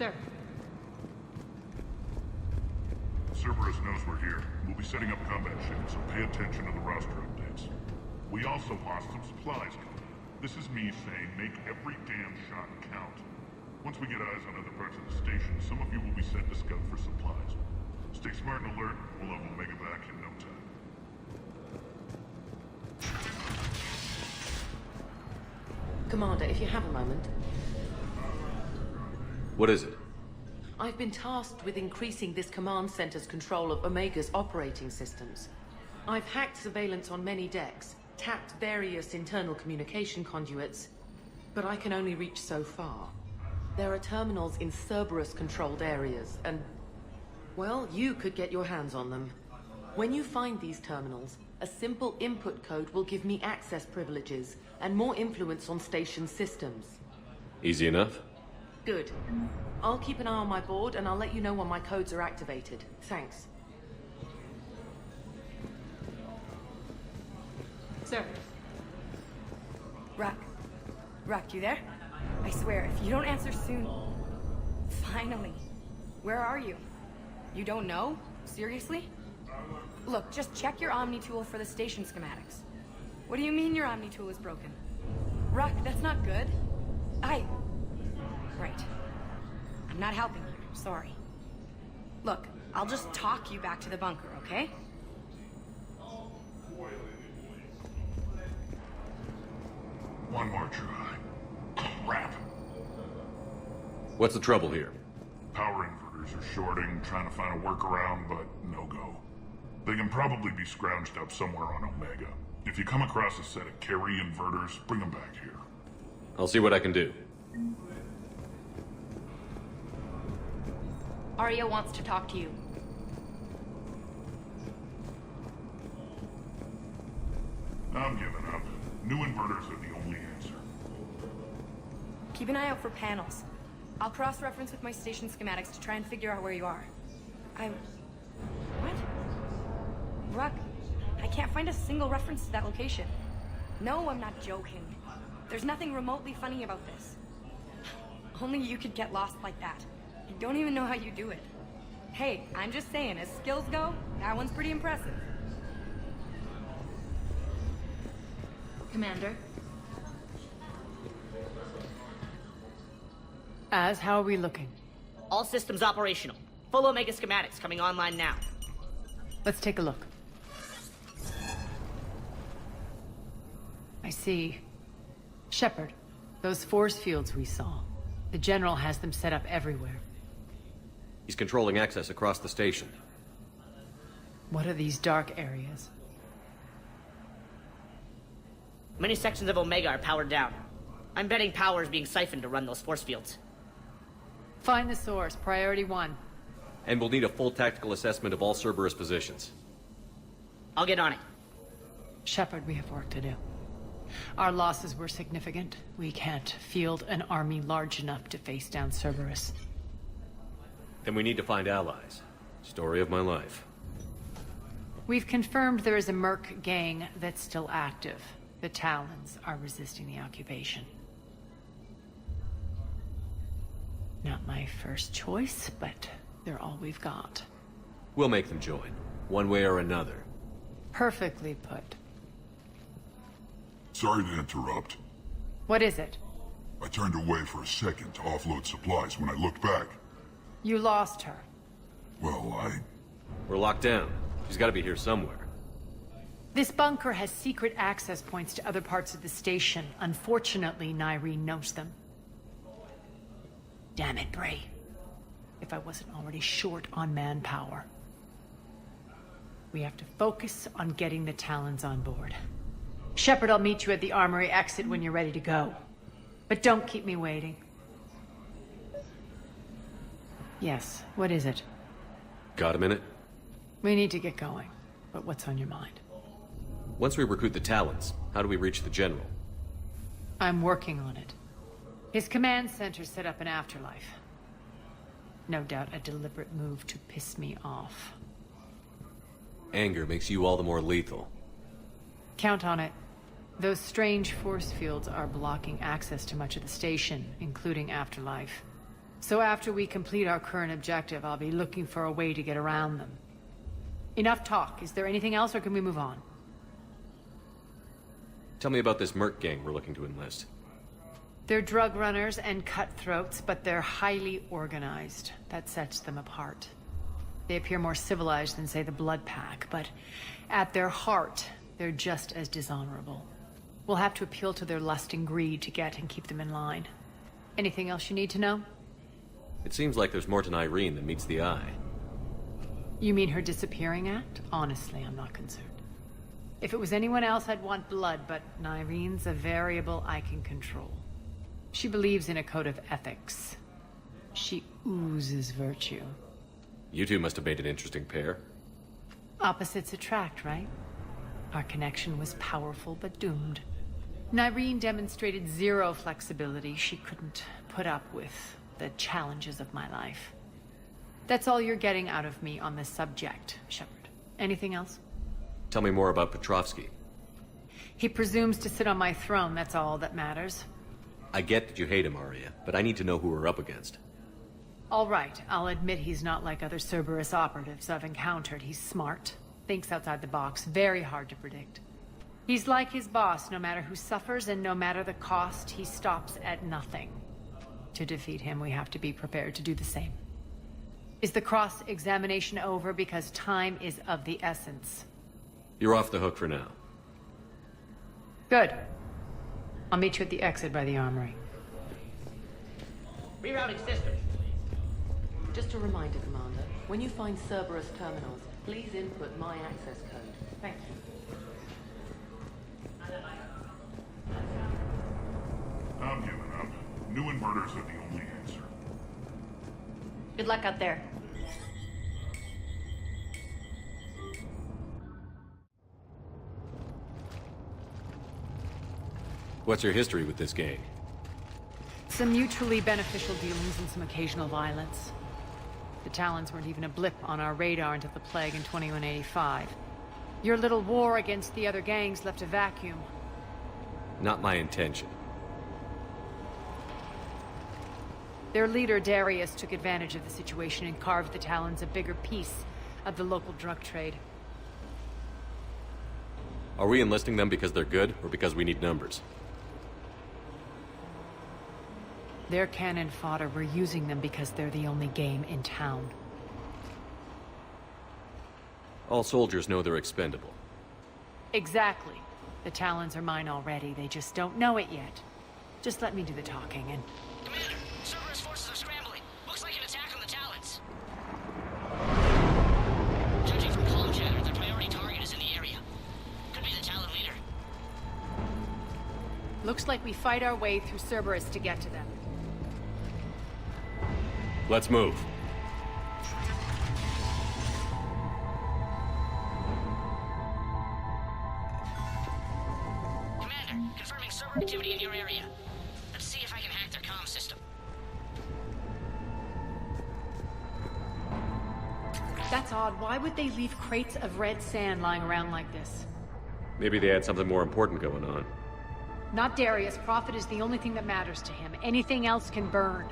Sir. Cerberus knows we're here. We'll be setting up combat ships, so pay attention to the roster updates. We also lost some supplies coming. This is me saying make every damn shot count. Once we get eyes on other parts of the station, some of you will be sent to scout for supplies. Stay smart and alert. We'll have Omega back in no time. Commander, if you have a moment. What is it? I've been tasked with increasing this command center's control of Omega's operating systems. I've hacked surveillance on many decks, tapped various internal communication conduits, but I can only reach so far. There are terminals in Cerberus-controlled areas, and, well, you could get your hands on them. When you find these terminals, a simple input code will give me access privileges and more influence on station systems. Easy enough? Good. I'll keep an eye on my board, and I'll let you know when my codes are activated. Thanks. Sir. Rock, you there? I swear, if you don't answer soon... Finally. Where are you? You don't know? Seriously? Look, just check your Omni tool for the station schematics. What do you mean your Omni tool is broken? Rock, that's not good. Right. I'm not helping you, sorry. Look, I'll just talk you back to the bunker, okay? One more try. Crap. What's the trouble here? Power inverters are shorting, trying to find a workaround, but no go. They can probably be scrounged up somewhere on Omega. If you come across a set of carry inverters, bring them back here. I'll see what I can do. Arya wants to talk to you. I'm giving up. New inverters are the only answer. Keep an eye out for panels. I'll cross-reference with my station schematics to try and figure out where you are. What? Ruck, I can't find a single reference to that location. No, I'm not joking. There's nothing remotely funny about this. Only you could get lost like that. I don't even know how you do it. Hey, I'm just saying, as skills go, that one's pretty impressive. Commander. How are we looking? All systems operational. Full Omega schematics coming online now. Let's take a look. I see. Shepard, those force fields we saw. The General has them set up everywhere. He's controlling access across the station. What are these dark areas? Many sections of Omega are powered down. I'm betting power is being siphoned to run those force fields. Find the source, priority 1. And we'll need a full tactical assessment of all Cerberus positions. I'll get on it. Shepard, we have work to do. Our losses were significant. We can't field an army large enough to face down Cerberus. Then we need to find allies. Story of my life. We've confirmed there is a Merc gang that's still active. The Talons are resisting the occupation. Not my first choice, but they're all we've got. We'll make them join, one way or another. Perfectly put. Sorry to interrupt. What is it? I turned away for a second to offload supplies. When I looked back, You lost her. well, We're locked down. She's got to be here somewhere. This bunker has secret access points to other parts of the station. Unfortunately, Nyreen knows them. Damn it, Bray. If I wasn't already short on manpower. We have to focus on getting the Talons on board. Shepard, I'll meet you at the armory exit when you're ready to go. But don't keep me waiting. Yes, what is it? Got a minute? We need to get going. But what's on your mind? Once we recruit the Talons, how do we reach the General? I'm working on it. His command center set up an afterlife. No doubt a deliberate move to piss me off. Anger makes you all the more lethal. Count on it. Those strange force fields are blocking access to much of the station, including afterlife. So after we complete our current objective, I'll be looking for a way to get around them. Enough talk. Is there anything else, or can we move on? Tell me about this merc gang we're looking to enlist. They're drug runners and cutthroats, but they're highly organized. That sets them apart. They appear more civilized than, say, the Blood Pack, but at their heart, they're just as dishonorable. We'll have to appeal to their lust and greed to get and keep them in line. Anything else you need to know? It seems like there's more to Irene than meets the eye. You mean her disappearing act? Honestly, I'm not concerned. If it was anyone else, I'd want blood, but Irene's a variable I can control. She believes in a code of ethics. She oozes virtue. You two must have made an interesting pair. Opposites attract, right? Our connection was powerful but doomed. Irene demonstrated zero flexibility. She couldn't put up with the challenges of my life. That's all you're getting out of me on this subject, Shepard. Anything else? Tell me more about Petrovsky. He presumes to sit on my throne, that's all that matters. I get that you hate him, Arya, but I need to know who we're up against. All right, I'll admit he's not like other Cerberus operatives I've encountered. He's smart, thinks outside the box, very hard to predict. He's like his boss, no matter who suffers and no matter the cost, he stops at nothing. To defeat him, we have to be prepared to do the same. Is the cross-examination over? Because time is of the essence. You're off the hook for now. Good. I'll meet you at the exit by the armory. Rerouting systems. Just a reminder, Commander. When you find Cerberus terminals, please input my access code. Thank you. I'm giving up. New inverters are the only answer. Good luck out there. What's your history with this gang? Some mutually beneficial dealings and some occasional violence. The Talons weren't even a blip on our radar until the plague in 2185. Your little war against the other gangs left a vacuum. Not my intention. Their leader, Darius, took advantage of the situation and carved the Talons a bigger piece of the local drug trade. Are we enlisting them because they're good, or because we need numbers? They're cannon fodder. We're using them because they're the only game in town. All soldiers know they're expendable. Exactly. The Talons are mine already. They just don't know it yet. Just let me do the talking and... Commander, Cerberus forces are scrambling. Looks like an attack on the Talons. Judging from comm chatter, their priority target is in the area. Could be the Talon leader. Looks like we fight our way through Cerberus to get to them. Let's move. Commander, confirming server activity in your area. Let's see if I can hack their comm system. That's odd. Why would they leave crates of red sand lying around like this? Maybe they had something more important going on. Not Darius. Profit is the only thing that matters to him. Anything else can burn.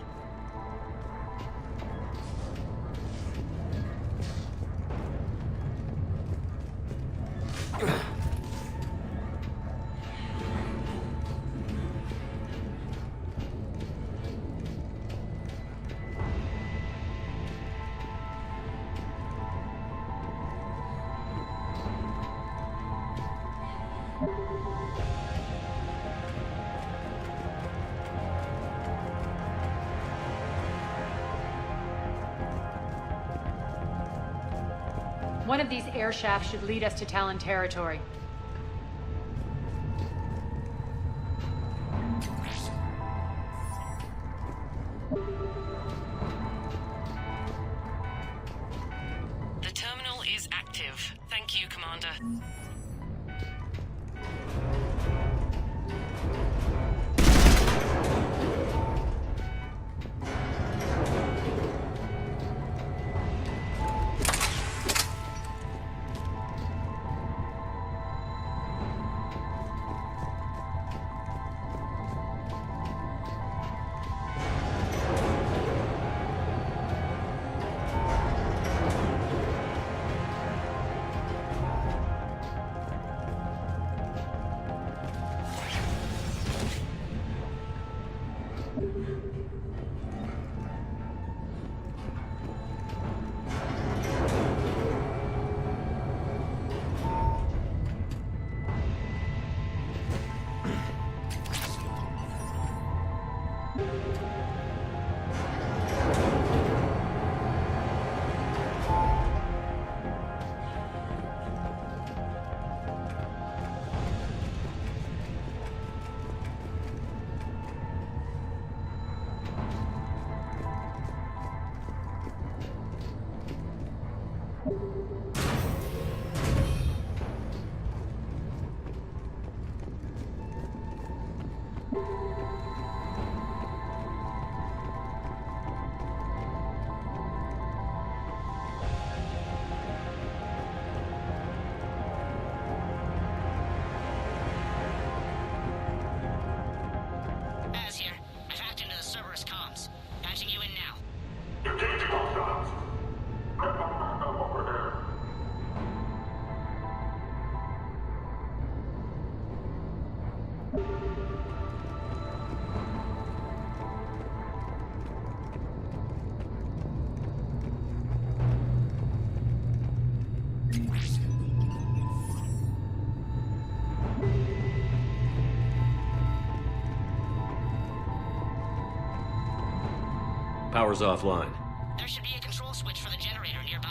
One of these air shafts should lead us to Talon territory. The terminal is active. Thank you, Commander. Power's offline. There should be a control switch for the generator nearby.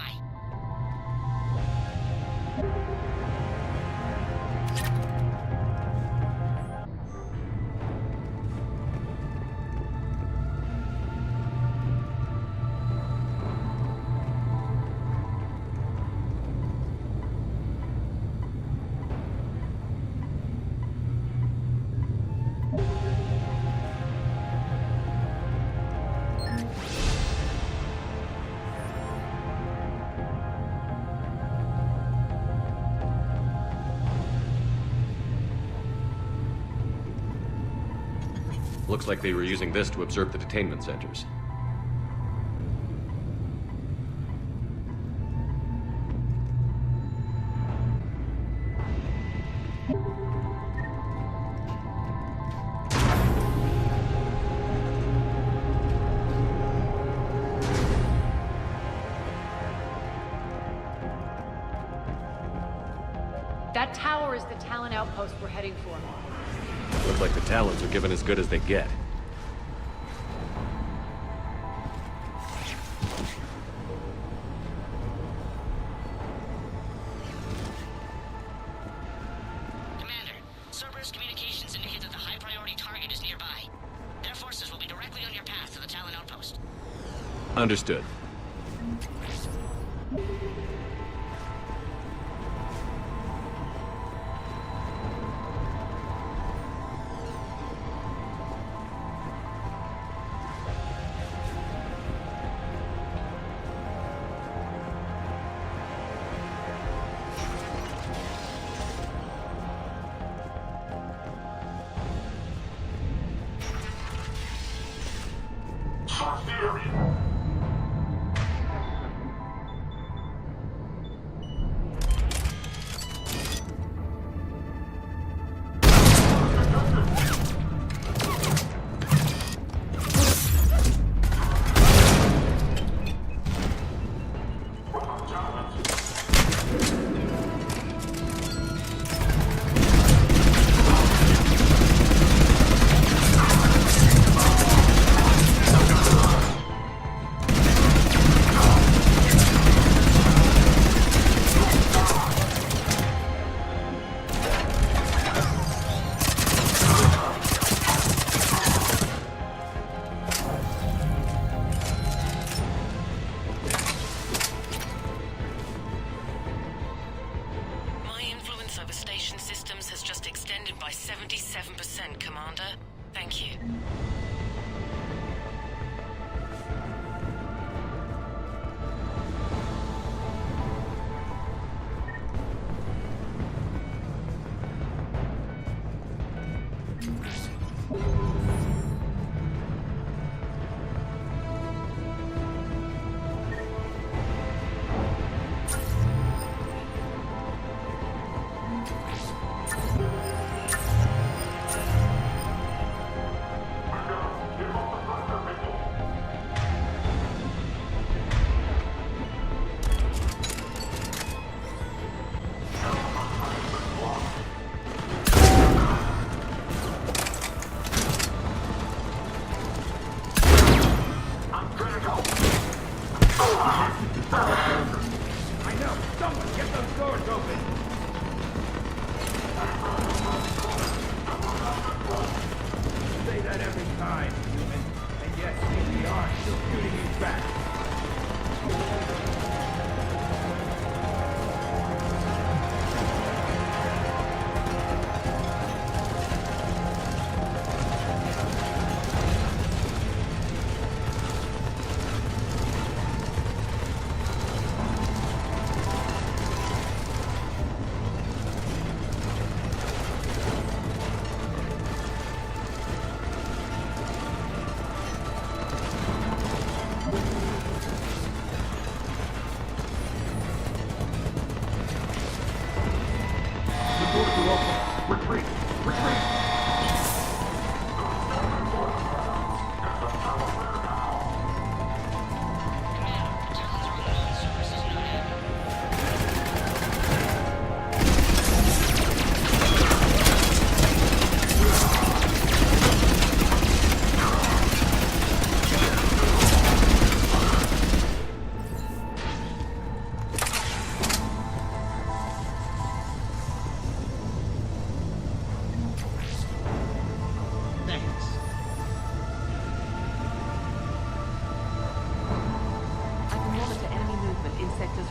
Looks like they were using this to observe the detainment centers. That tower is the Talon outpost we're heading for. Looks like the Talons are given as good as they get. Commander, Cerberus communications indicate that the high-priority target is nearby. Their forces will be directly on your path to the Talon outpost. Understood.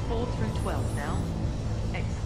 4 through 12 now. Excellent.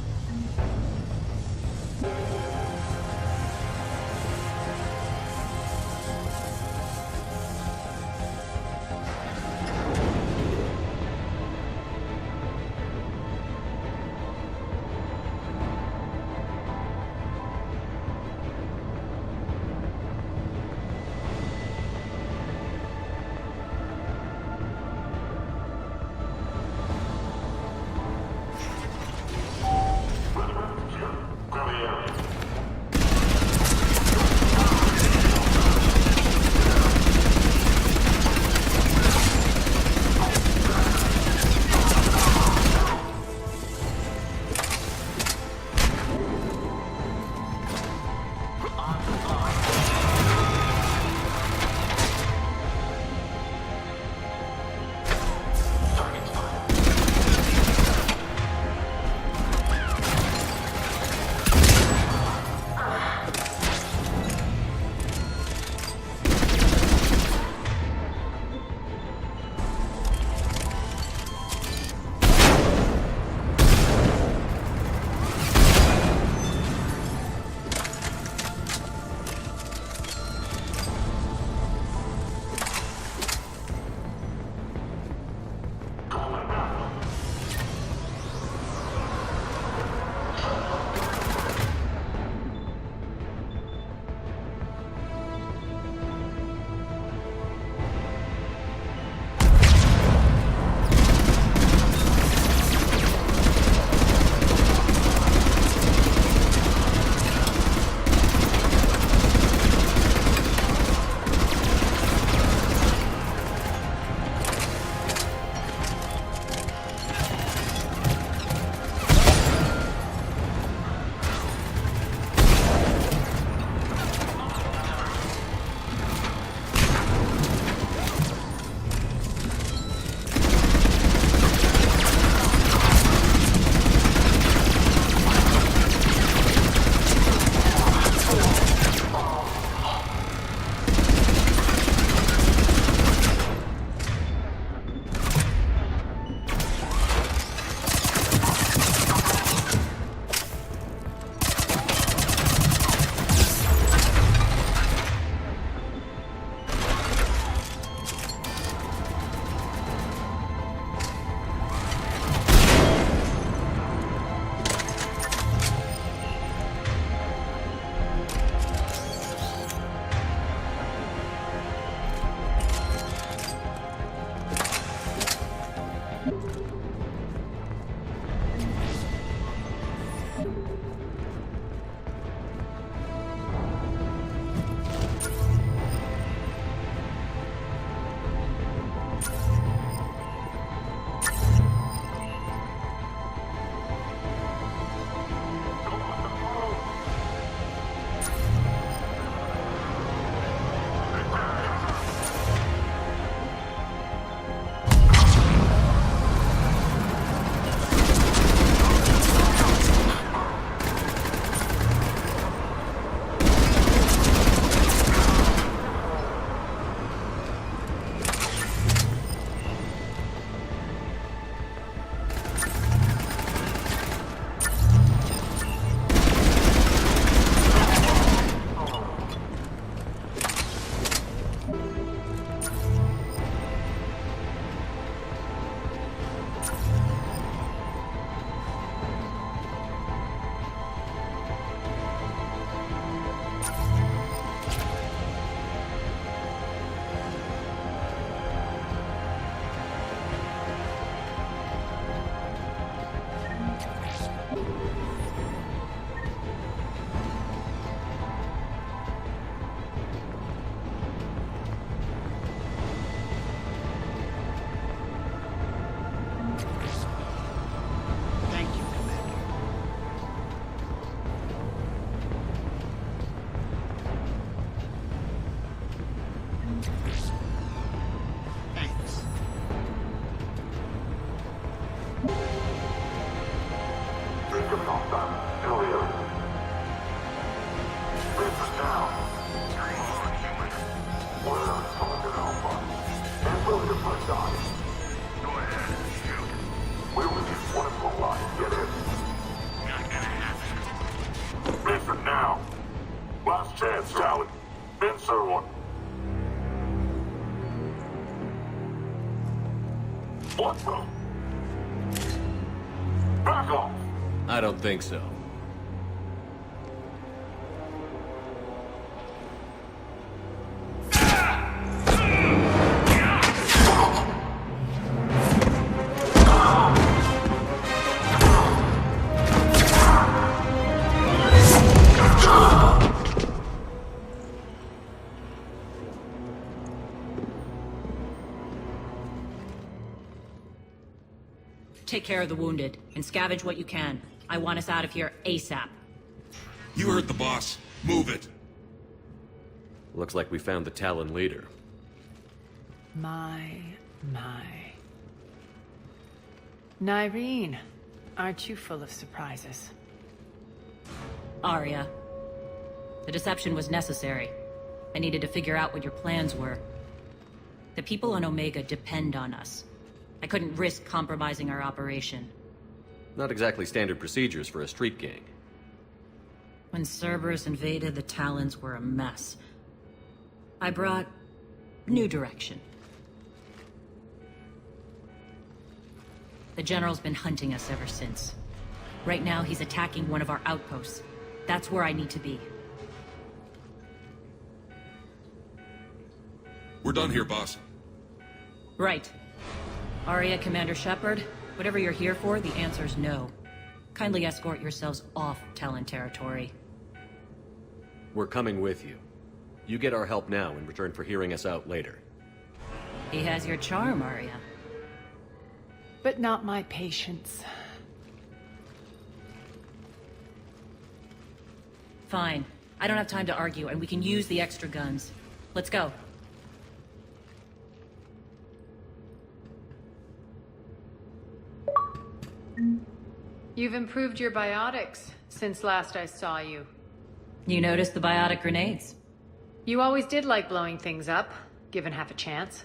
Go ahead, shoot. We're with you. now. Last chance, Talon. Insert one. What the? Back off! I don't think so. Take care of the wounded, and scavenge what you can. I want us out of here ASAP. You heard the boss. Move it. Looks like we found the Talon leader. My. Nyreen, aren't you full of surprises? Arya. The deception was necessary. I needed to figure out what your plans were. The people on Omega depend on us. I couldn't risk compromising our operation. Not exactly standard procedures for a street gang. When Cerberus invaded, the Talons were a mess. I brought new direction. The General's been hunting us ever since. Right now, he's attacking one of our outposts. That's where I need to be. We're done here, boss. Right. Arya, Commander Shepard, whatever you're here for, the answer's no. Kindly escort yourselves off Talon territory. We're coming with you. You get our help now in return for hearing us out later. He has your charm, Arya. But not my patience. Fine. I don't have time to argue, and we can use the extra guns. Let's go. You've improved your biotics since last I saw you. You noticed the biotic grenades? You always did like blowing things up, given half a chance.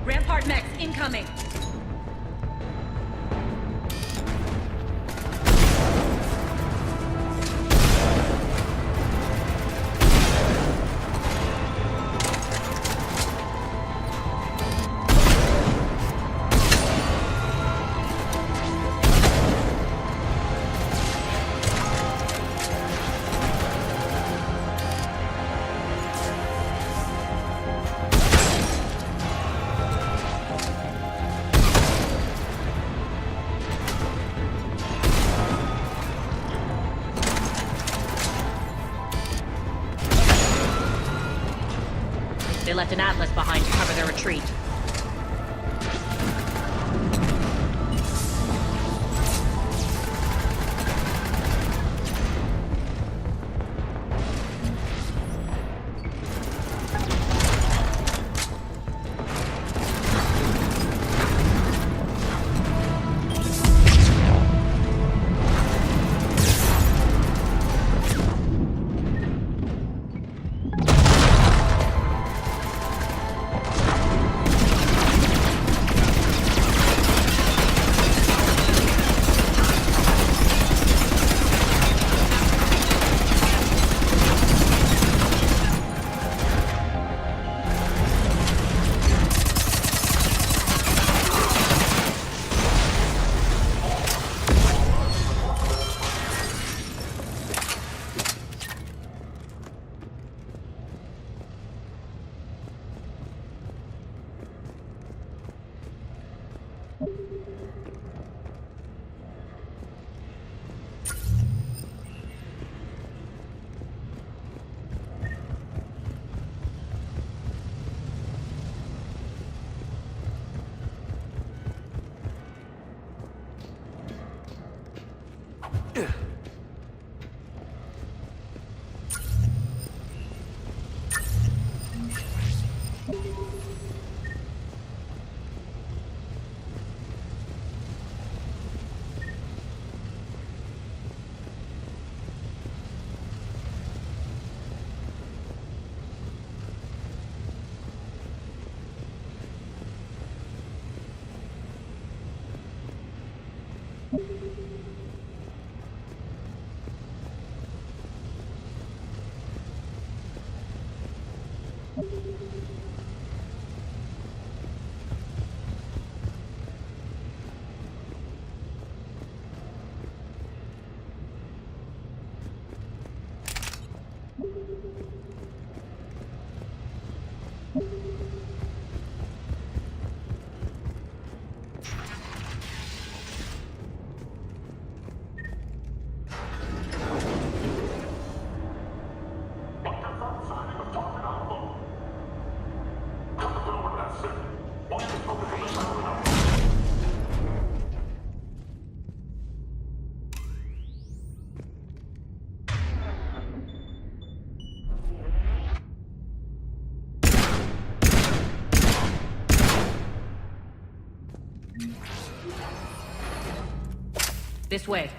Rampart mechs incoming! They left an Atlas behind to cover their retreat. This way.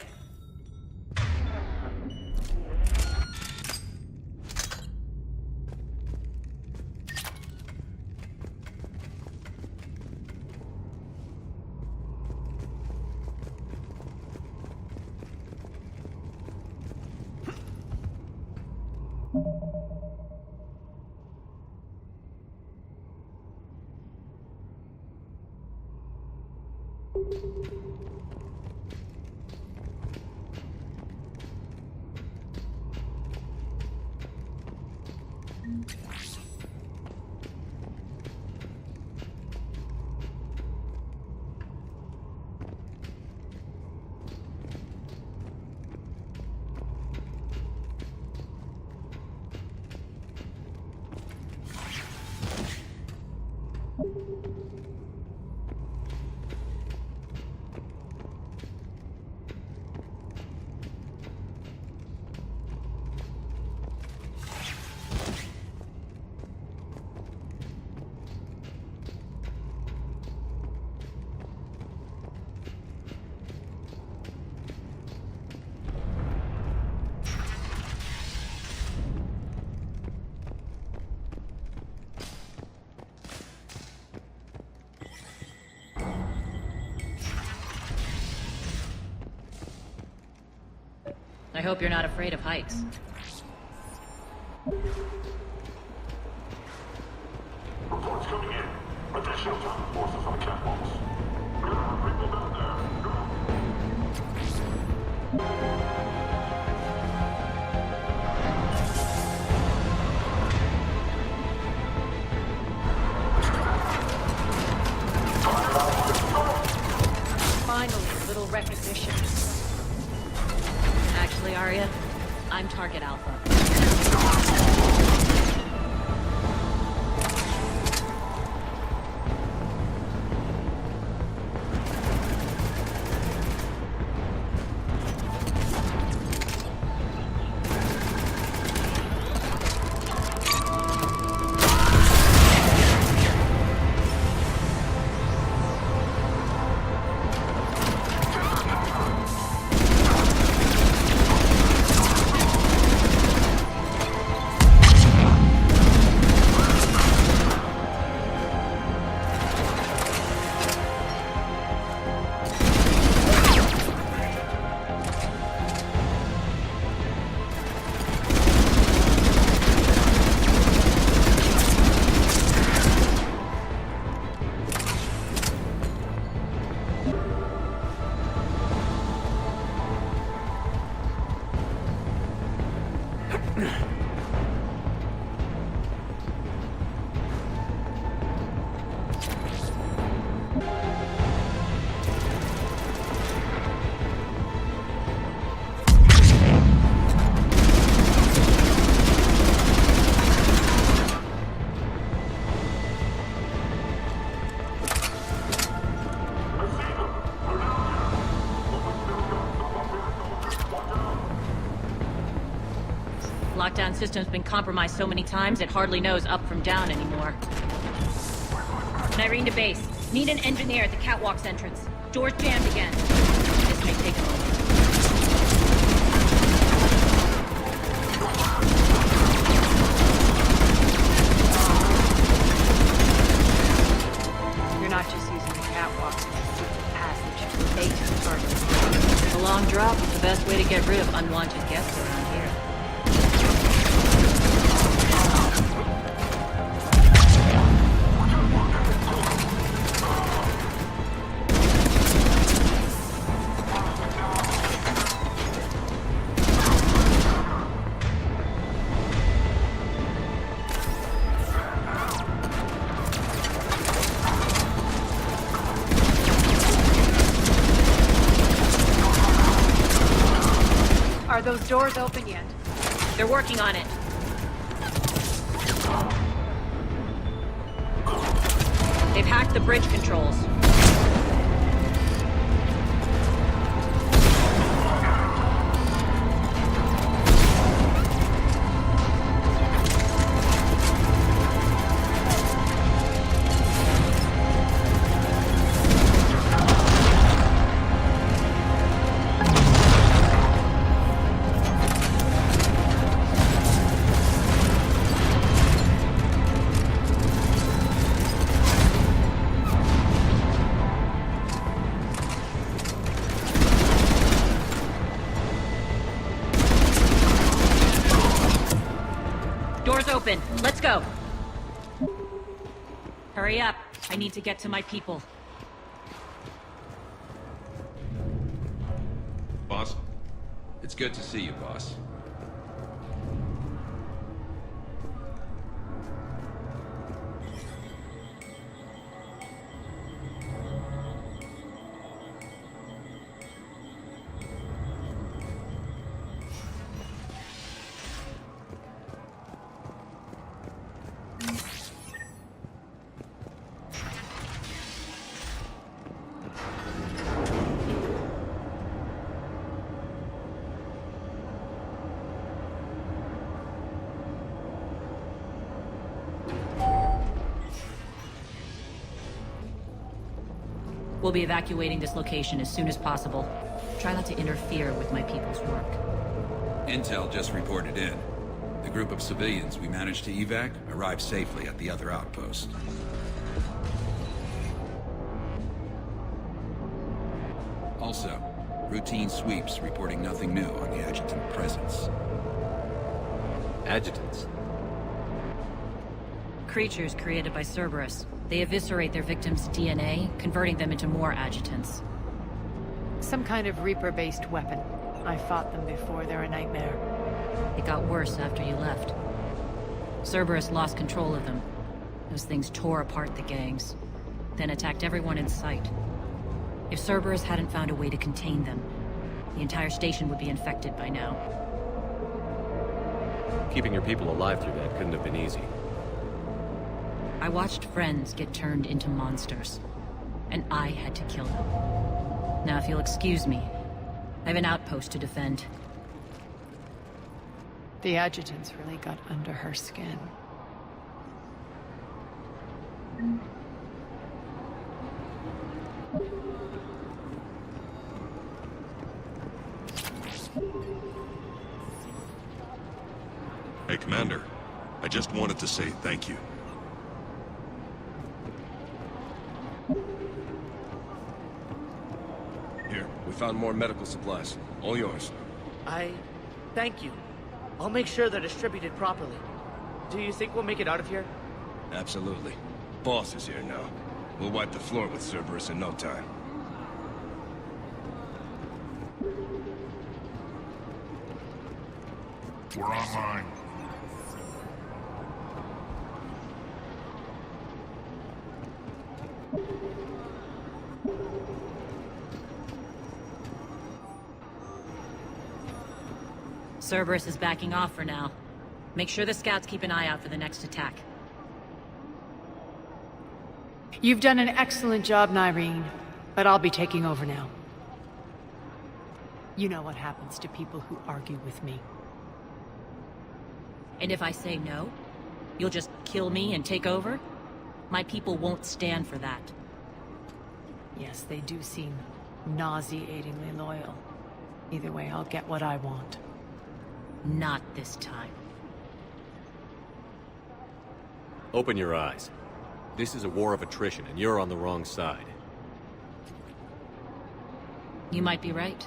I hope you're not afraid of heights. Reports coming in. Additional task forces on catwalks. People down there. Finally, a little recognition. Actually, Arya, I'm Target Alpha. lockdown system's been compromised so many times it hardly knows up from down anymore. Irene to base. Need an engineer at the catwalk's entrance. Door's jammed again. This may take a moment. You're not just using the catwalk as a secret passage to the base of the target. A long drop is the best way to get rid of unwanted guests around here. Are those doors open yet? They're working on it. They've hacked the bridge controls. Door's open. Let's go. Hurry up. I need to get to my people. Boss? It's good to see you, boss. We'll be evacuating this location as soon as possible. Try not to interfere with my people's work. Intel just reported in. The group of civilians we managed to evac arrived safely at the other outpost. Also, routine sweeps reporting nothing new on the adjutant presence. Adjutants? Creatures created by Cerberus. They eviscerate their victims' DNA, converting them into more adjutants. Some kind of Reaper-based weapon. I fought them before, they're a nightmare. It got worse after you left. Cerberus lost control of them. Those things tore apart the gangs, then attacked everyone in sight. If Cerberus hadn't found a way to contain them, the entire station would be infected by now. Keeping your people alive through that couldn't have been easy. I watched friends get turned into monsters, and I had to kill them. Now, if you'll excuse me, I have an outpost to defend. The adjutants really got under her skin. Hey, Commander. I just wanted to say thank you. Here, we found more medical supplies. All yours. Thank you. I'll make sure they're distributed properly. Do you think we'll make it out of here? Absolutely. Boss is here now. We'll wipe the floor with Cerberus in no time. We're online. Cerberus is backing off for now. Make sure the scouts keep an eye out for the next attack. You've done an excellent job, Nyreen, but I'll be taking over now. You know what happens to people who argue with me. And if I say no, you'll just kill me and take over? My people won't stand for that. Yes, they do seem nauseatingly loyal. Either way, I'll get what I want. Not this time. Open your eyes. This is a war of attrition, and you're on the wrong side. You might be right.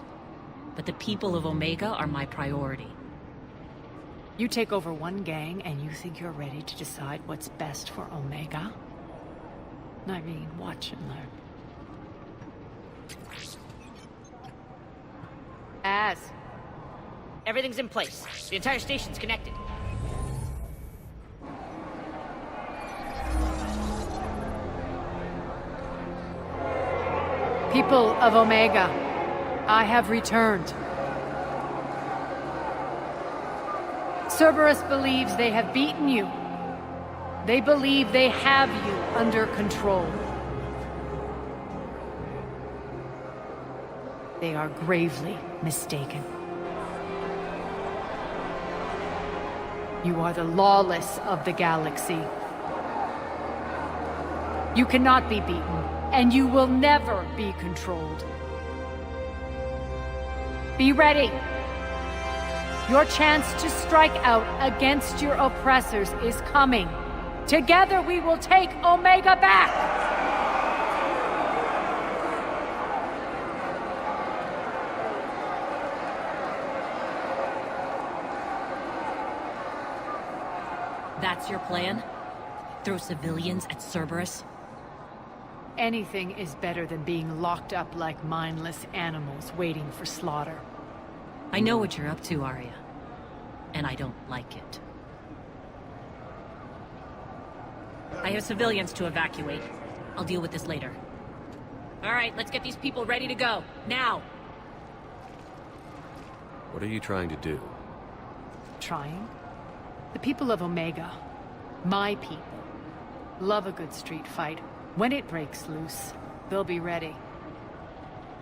But the people of Omega are my priority. You take over one gang, and you think you're ready to decide what's best for Omega? Irene, watch and learn. Everything's in place. The entire station's connected. People of Omega, I have returned. Cerberus believes they have beaten you. They believe they have you under control. They are gravely mistaken. You are the lawless of the galaxy. You cannot be beaten, and you will never be controlled. Be ready. Your chance to strike out against your oppressors is coming. Together we will take Omega back! That's your plan? Throw civilians at Cerberus? Anything is better than being locked up like mindless animals waiting for slaughter. I know what you're up to, Arya. And I don't like it. I have civilians to evacuate. I'll deal with this later. All right, let's get these people ready to go. Now! What are you trying to do? Trying? The people of Omega, my people, love a good street fight. When it breaks loose, they'll be ready.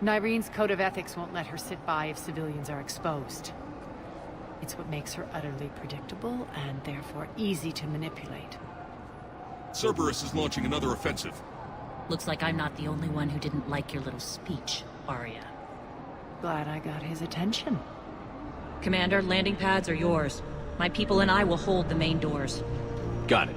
Irene's code of ethics won't let her sit by if civilians are exposed. It's what makes her utterly predictable and therefore easy to manipulate. Cerberus is launching another offensive. Looks like I'm not the only one who didn't like your little speech, Arya. Glad I got his attention. Commander, landing pads are yours. My people and I will hold the main doors. Got it.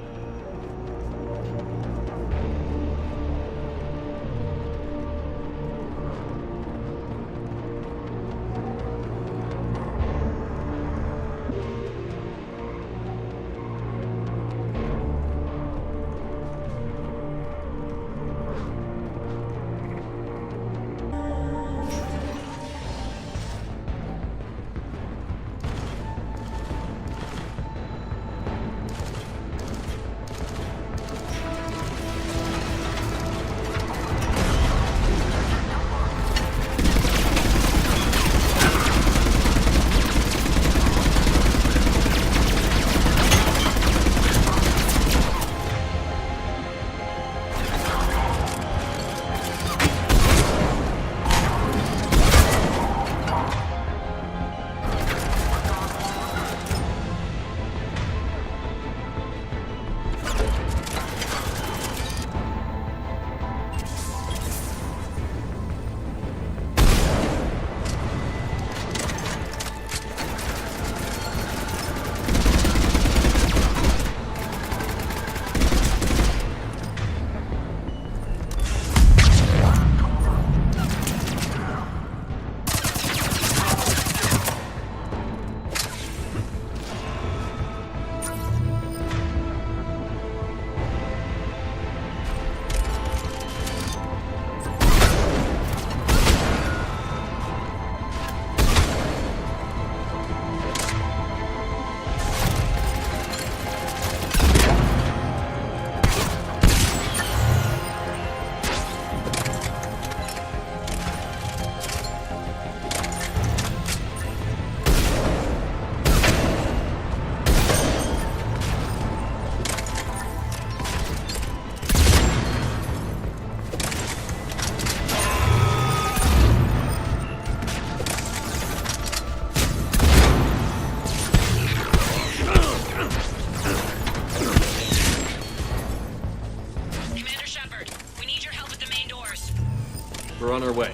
our way.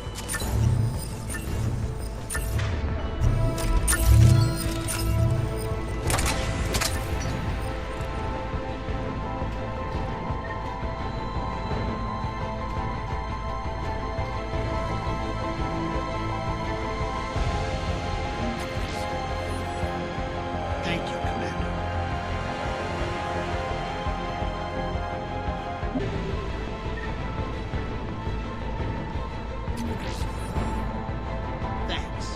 Thank you, Commander. Thanks.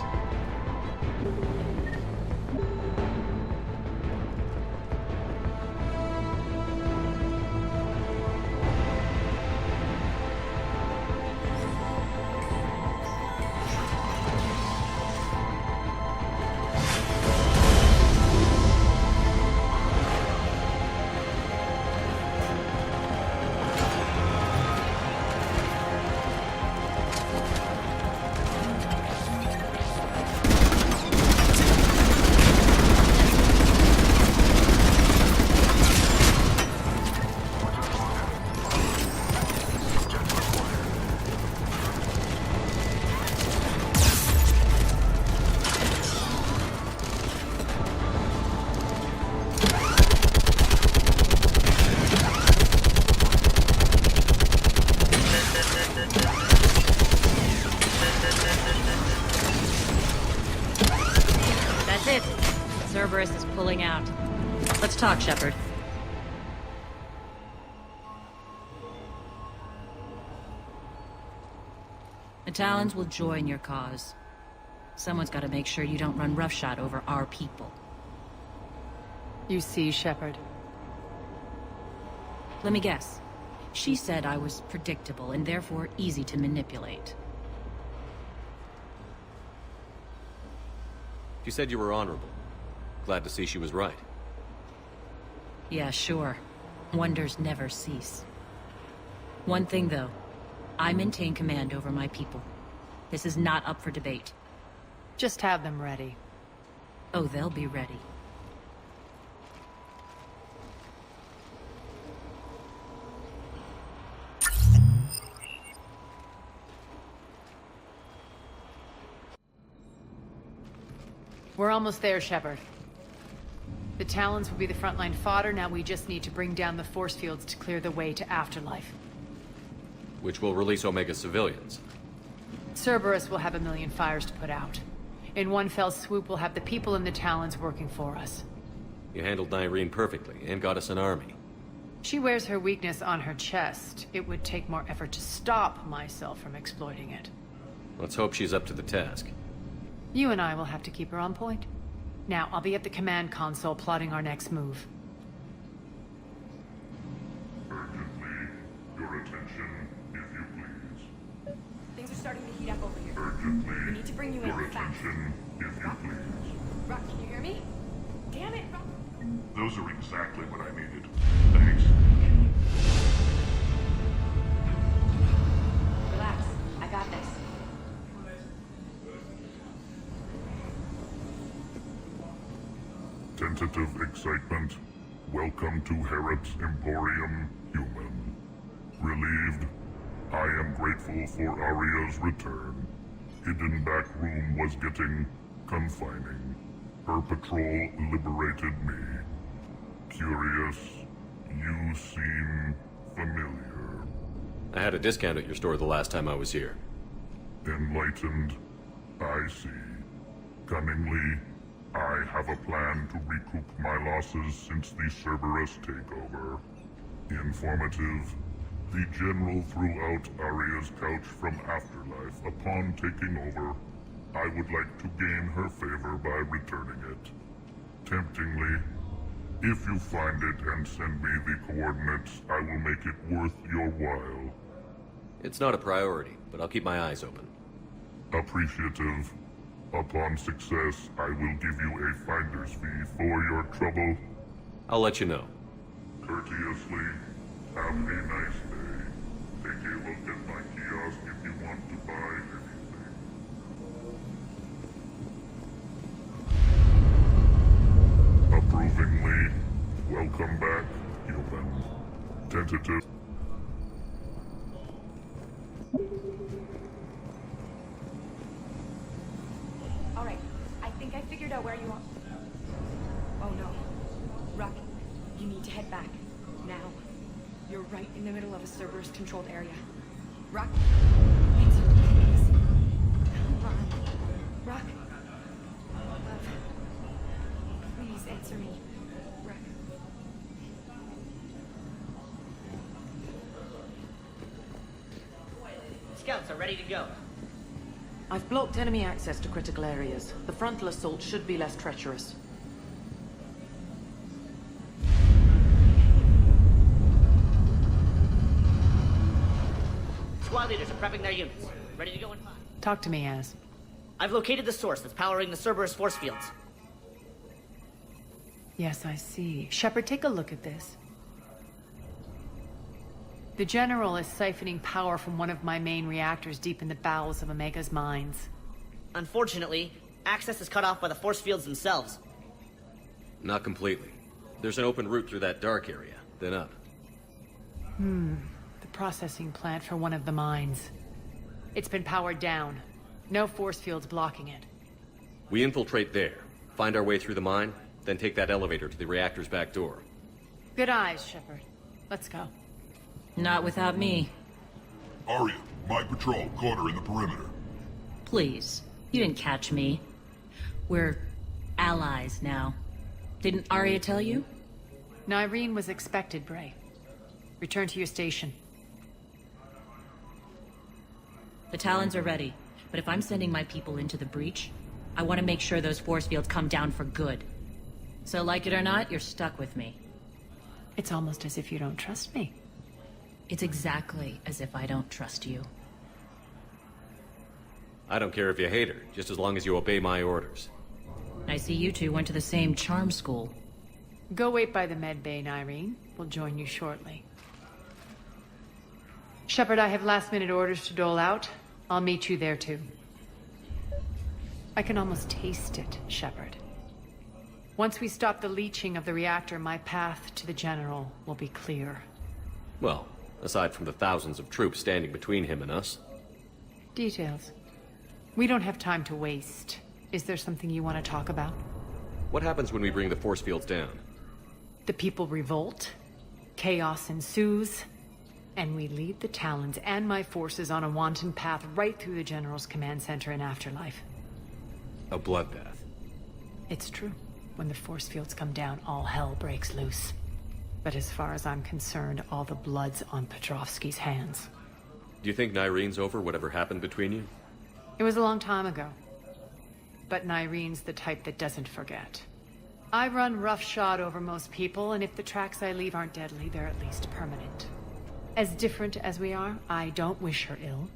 That's it. Cerberus is pulling out. Let's talk, Shepard. The Talons will join your cause. Someone's got to make sure you don't run roughshod over our people. You see, Shepard. Let me guess. She said I was predictable and therefore easy to manipulate. She said you were honorable. Glad to see she was right. Yeah, sure. Wonders never cease. One thing, though. I maintain command over my people. This is not up for debate. Just have them ready. Oh, they'll be ready. We're almost there, Shepard. The Talons will be the frontline fodder, now we just need to bring down the force fields to clear the way to Afterlife. Which will release Omega civilians. Cerberus will have a million fires to put out. In one fell swoop, we'll have the people in the Talons working for us. You handled Nyreen perfectly, and got us an army. She wears her weakness on her chest. It would take more effort to stop myself from exploiting it. Let's hope she's up to the task. You and I will have to keep her on point. Now, I'll be at the command console plotting our next move. Urgently, your attention, if you please. Things are starting to heat up over here. Urgently, We need to bring you in your fast. attention, if you please. Rock, can you hear me? Damn it, Rock. Those are exactly what I needed. Thanks. Relax. I got this. Tentative excitement. Welcome to Herod's Emporium, human. Relieved. I am grateful for Aria's return. Hidden back room was getting confining. Her patrol liberated me. Curious. You seem familiar. I had a discount at your store the last time I was here. Enlightened. I see. Cunningly, I have a plan to recoup my losses since the Cerberus takeover. Informative. The General threw out Aria's couch from Afterlife. Upon taking over, I would like to gain her favor by returning it. Temptingly, if you find it and send me the coordinates, I will make it worth your while. It's not a priority, but I'll keep my eyes open. Appreciative. Upon success, I will give you a finder's fee for your trouble. I'll let you know. Courteously, have a nice day. Take a look at my kiosk if you want to buy anything. Approvingly, welcome back, human. Tentative. figured out where you are. Oh no. Ruck, you need to head back. Now. You're right in the middle of a Cerberus-controlled area. Ruck, answer me, please. Come on. Ruck. Love. Please answer me. Ruck. Scouts are ready to go. I've blocked enemy access to critical areas. The frontal assault should be less treacherous. Squad leaders are prepping their units. Ready to go in 5. Talk to me, Az. I've located the source that's powering the Cerberus force fields. Yes, I see. Shepard, take a look at this. The General is siphoning power from one of my main reactors deep in the bowels of Omega's mines. Unfortunately, access is cut off by the force fields themselves. Not completely. There's an open route through that dark area, then up. The processing plant for one of the mines. It's been powered down. No force fields blocking it. We infiltrate there, find our way through the mine, then take that elevator to the reactor's back door. Good eyes, Shepard. Let's go. Not without me. Arya, my patrol, corner in the perimeter. Please. You didn't catch me. We're allies now. Didn't Arya tell you? Nyreen was expected, Bray. Return to your station. The Talons are ready, but if I'm sending my people into the breach, I want to make sure those force fields come down for good. So like it or not, you're stuck with me. It's almost as if you don't trust me. It's exactly as if I don't trust you. I don't care if you hate her, just as long as you obey my orders. I see you two went to the same charm school. Go wait by the med bay, Nyreen. We'll join you shortly. Shepard, I have last-minute orders to dole out. I'll meet you there, too. I can almost taste it, Shepard. Once we stop the leaching of the reactor, my path to the General will be clear. Well, aside from the thousands of troops standing between him and us. Details. We don't have time to waste. Is there something you want to talk about? What happens when we bring the force fields down? The people revolt, chaos ensues, and we lead the Talons and my forces on a wanton path right through the General's command center and afterlife. A bloodbath. It's true. When the force fields come down, all hell breaks loose. But as far as I'm concerned, all the blood's on Petrovsky's hands. Do you think Nyreen's over whatever happened between you? It was a long time ago. But Nyreen's the type that doesn't forget. I run roughshod over most people, and if the tracks I leave aren't deadly, they're at least permanent. As different as we are, I don't wish her ill.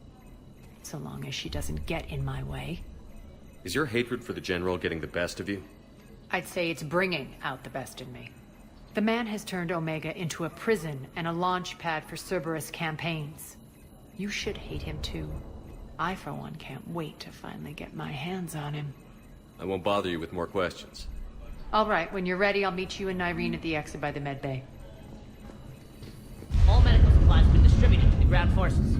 So long as she doesn't get in my way. Is your hatred for the General getting the best of you? I'd say it's bringing out the best in me. The man has turned Omega into a prison and a launch pad for Cerberus campaigns. You should hate him too. I, for one, can't wait to finally get my hands on him. I won't bother you with more questions. All right, when you're ready, I'll meet you and Nyreen at the exit by the med bay. All medical supplies have been distributed to the ground forces.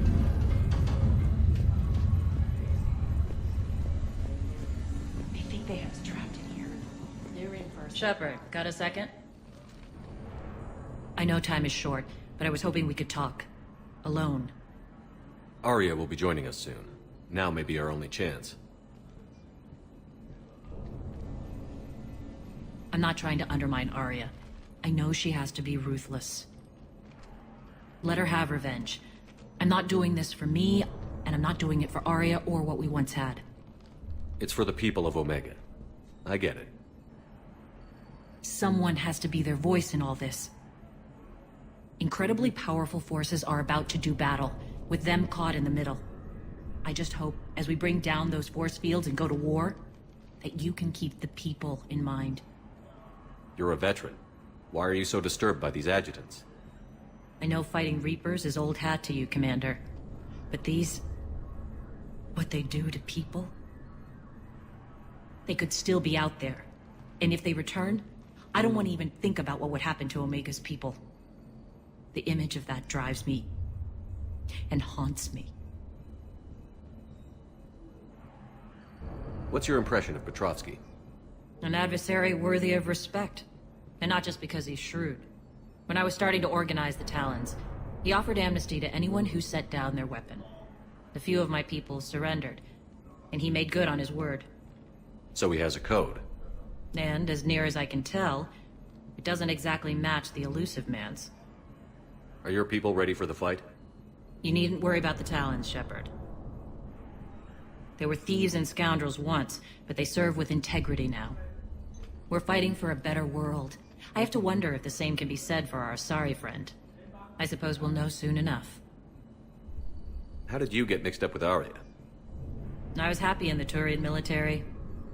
They think they have us trapped in here. They're in first. Shepard, got a second? I know time is short, but I was hoping we could talk. Alone. Arya will be joining us soon. Now may be our only chance. I'm not trying to undermine Arya. I know she has to be ruthless. Let her have revenge. I'm not doing this for me, and I'm not doing it for Arya or what we once had. It's for the people of Omega. I get it. Someone has to be their voice in all this. Incredibly powerful forces are about to do battle, with them caught in the middle. I just hope, as we bring down those force fields and go to war, that you can keep the people in mind. You're a veteran. Why are you so disturbed by these adjutants? I know fighting Reapers is old hat to you, Commander. But these... what they do to people? They could still be out there. And if they return, I don't want to even think about what would happen to Omega's people. The image of that drives me... and haunts me. What's your impression of Petrovsky? An adversary worthy of respect. And not just because he's shrewd. When I was starting to organize the Talons, he offered amnesty to anyone who set down their weapon. A few of my people surrendered, and he made good on his word. So he has a code. And, as near as I can tell, it doesn't exactly match the elusive man's. Are your people ready for the fight? You needn't worry about the Talons, Shepard. They were thieves and scoundrels once, but they serve with integrity now. We're fighting for a better world. I have to wonder if the same can be said for our Asari friend. I suppose we'll know soon enough. How did you get mixed up with Arya? I was happy in the Turian military,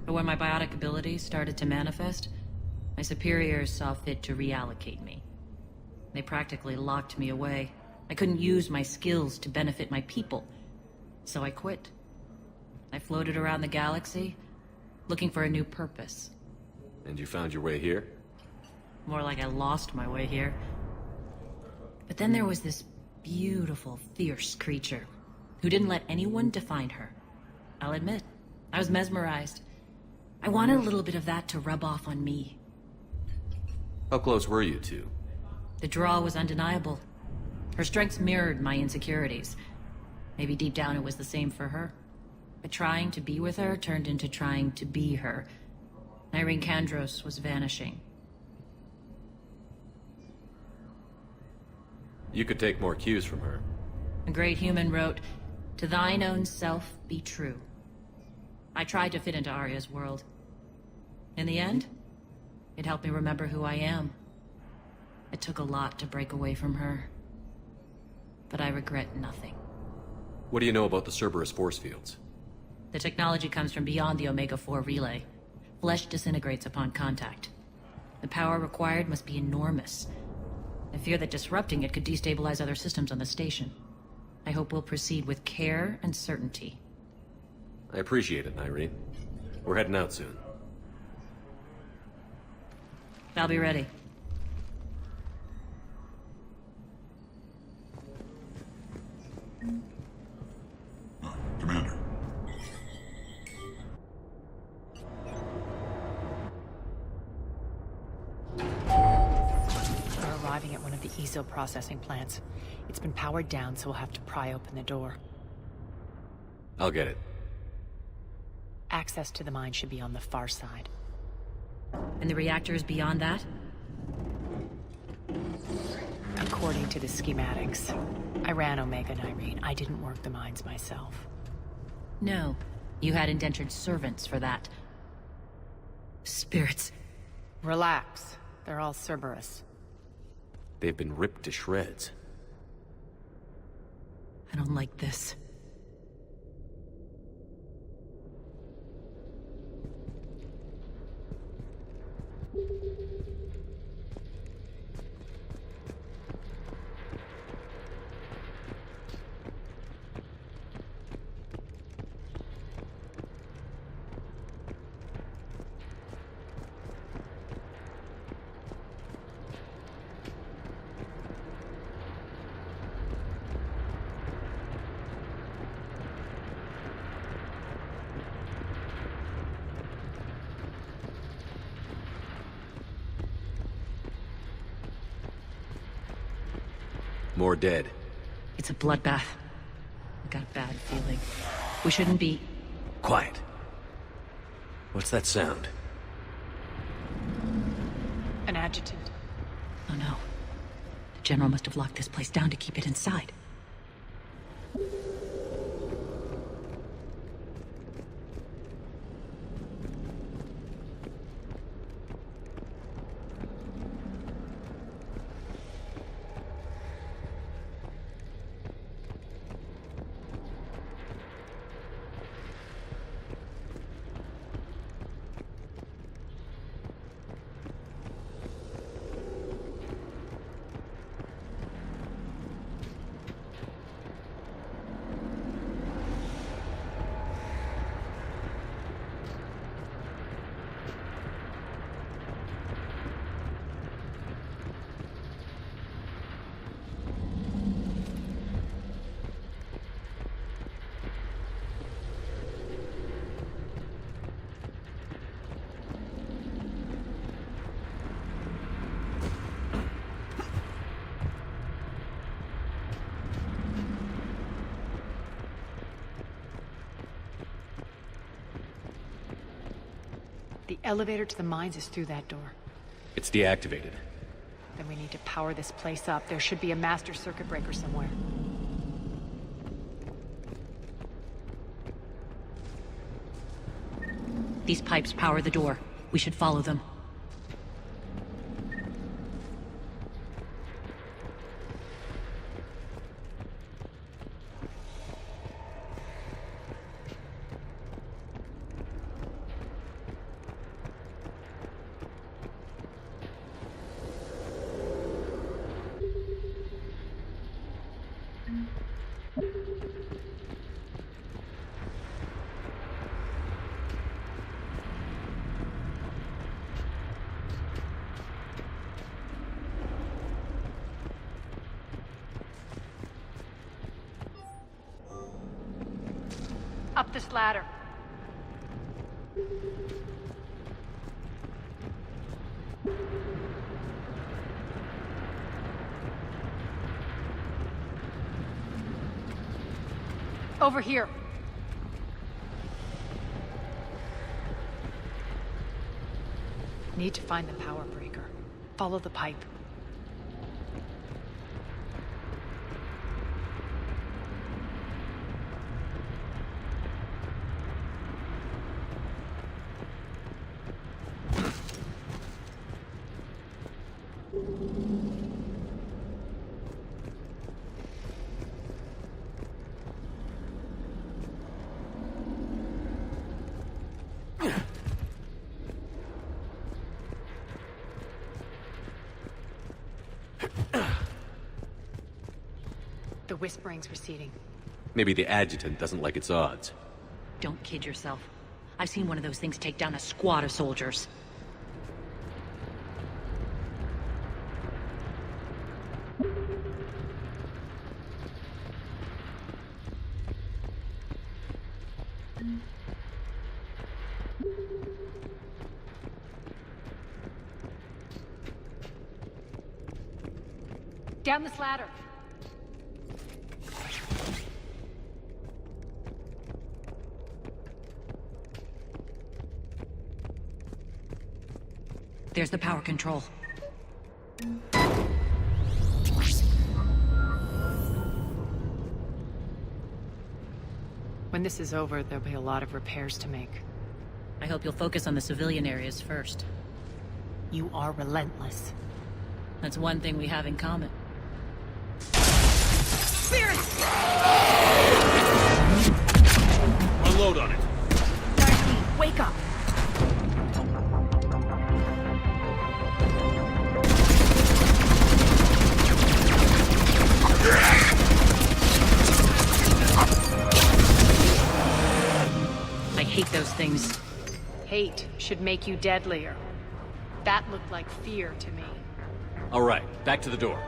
but when my biotic abilities started to manifest, my superiors saw fit to reallocate me. They practically locked me away. I couldn't use my skills to benefit my people, so I quit. I floated around the galaxy, looking for a new purpose. And you found your way here? More like I lost my way here. But then there was this beautiful, fierce creature who didn't let anyone define her. I'll admit, I was mesmerized. I wanted a little bit of that to rub off on me. How close were you two? The draw was undeniable. Her strengths mirrored my insecurities. Maybe deep down it was the same for her. But trying to be with her turned into trying to be her. Irene Kandros was vanishing. You could take more cues from her. A great human wrote, "To thine own self be true." I tried to fit into Arya's world. In the end, it helped me remember who I am. It took a lot to break away from her. But I regret nothing. What do you know about the Cerberus force fields? The technology comes from beyond the Omega-4 relay. Flesh disintegrates upon contact. The power required must be enormous. I fear that disrupting it could destabilize other systems on the station. I hope we'll proceed with care and certainty. I appreciate it, Irene. We're heading out soon. I'll be ready. Commander. We're arriving at one of the ESO processing plants. It's been powered down, so we'll have to pry open the door. I'll get it. Access to the mine should be on the far side. And the reactors beyond that? According to the schematics. I ran Omega and Irene. I didn't work the mines myself. No. You had indentured servants for that. Spirits. Relax. They're all Cerberus. They've been ripped to shreds. I don't like this. More dead. It's a bloodbath. I got a bad feeling. We shouldn't be... Quiet. What's that sound? An adjutant. Oh no. The General must have locked this place down to keep it inside. The elevator to the mines is through that door. It's deactivated. Then we need to power this place up. There should be a master circuit breaker somewhere. These pipes power the door. We should follow them. Up this ladder. Over here. Need to find the power breaker. Follow the pipe. The whispering's receding. Maybe the adjutant doesn't like its odds. Don't kid yourself. I've seen one of those things take down a squad of soldiers. Down this ladder. There's the power control. When this is over, there'll be a lot of repairs to make. I hope you'll focus on the civilian areas first. You are relentless. That's one thing we have in common. Spirit! Unload on it. Darcy, wake up! I hate those things. Hate should make you deadlier. That looked like fear to me. All right, back to the door.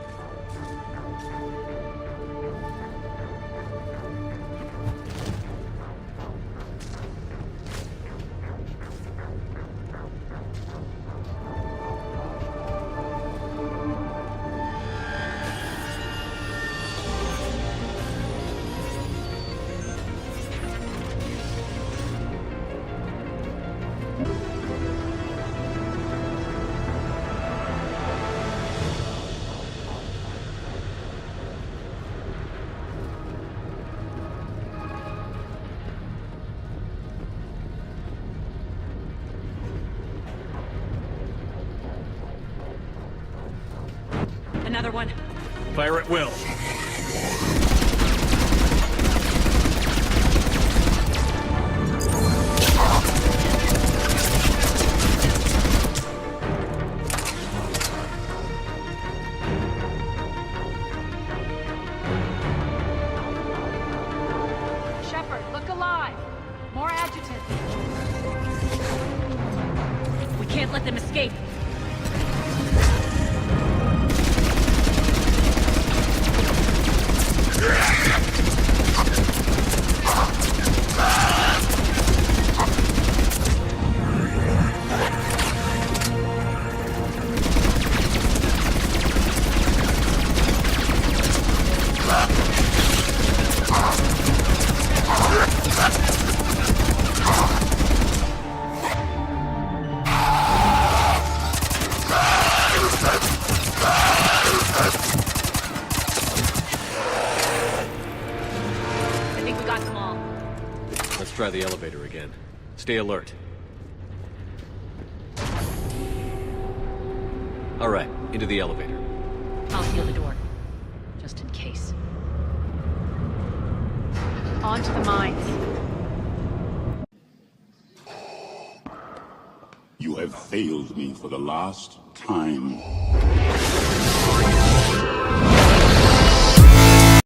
Another one. Fire at will. Shepard, look alive! More adjutants! We can't let them escape. got them all. Let's try the elevator again. Stay alert. All right, into the elevator. I'll seal the door. Just in case. On to the mines. You have failed me for the last time.